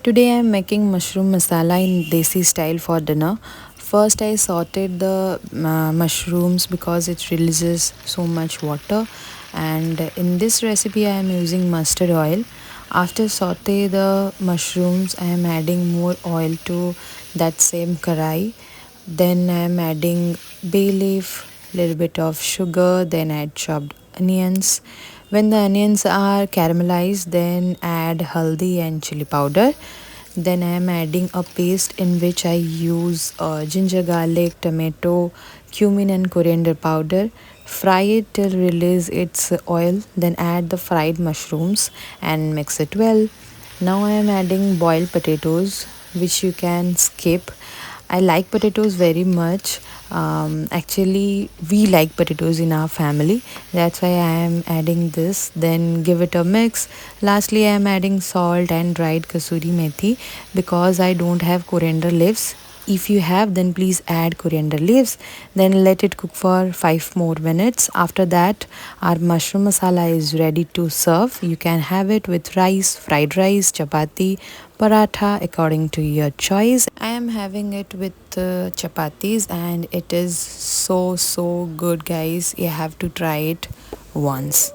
Today I am making mushroom masala in desi style for dinner. First I sauteed the mushrooms because it releases so much water, and in this recipe I am using mustard oil. After saute the mushrooms I am adding more oil to that same karai. Then I am adding bay leaf, little bit of sugar, then add chopped onions. When the onions are caramelized, then add haldi and chili powder. Then I am adding a paste in which I use ginger, garlic, tomato, cumin, and coriander powder. Fry it till release its oil. Then add the fried mushrooms and mix it well. Now I am adding boiled potatoes, which you can skip. I like potatoes very much. Actually, we like potatoes in our family. That's why I am adding this. Then give it a mix. Lastly, I am adding salt and dried kasuri methi because I don't have coriander leaves. If you have, then please add coriander leaves. Then let it cook for 5 more minutes. After that, our mushroom masala is ready to serve. You can have it with rice, fried rice, chapati, paratha according to your choice. I am having it with chapatis and it is so good, guys. You have to try it once.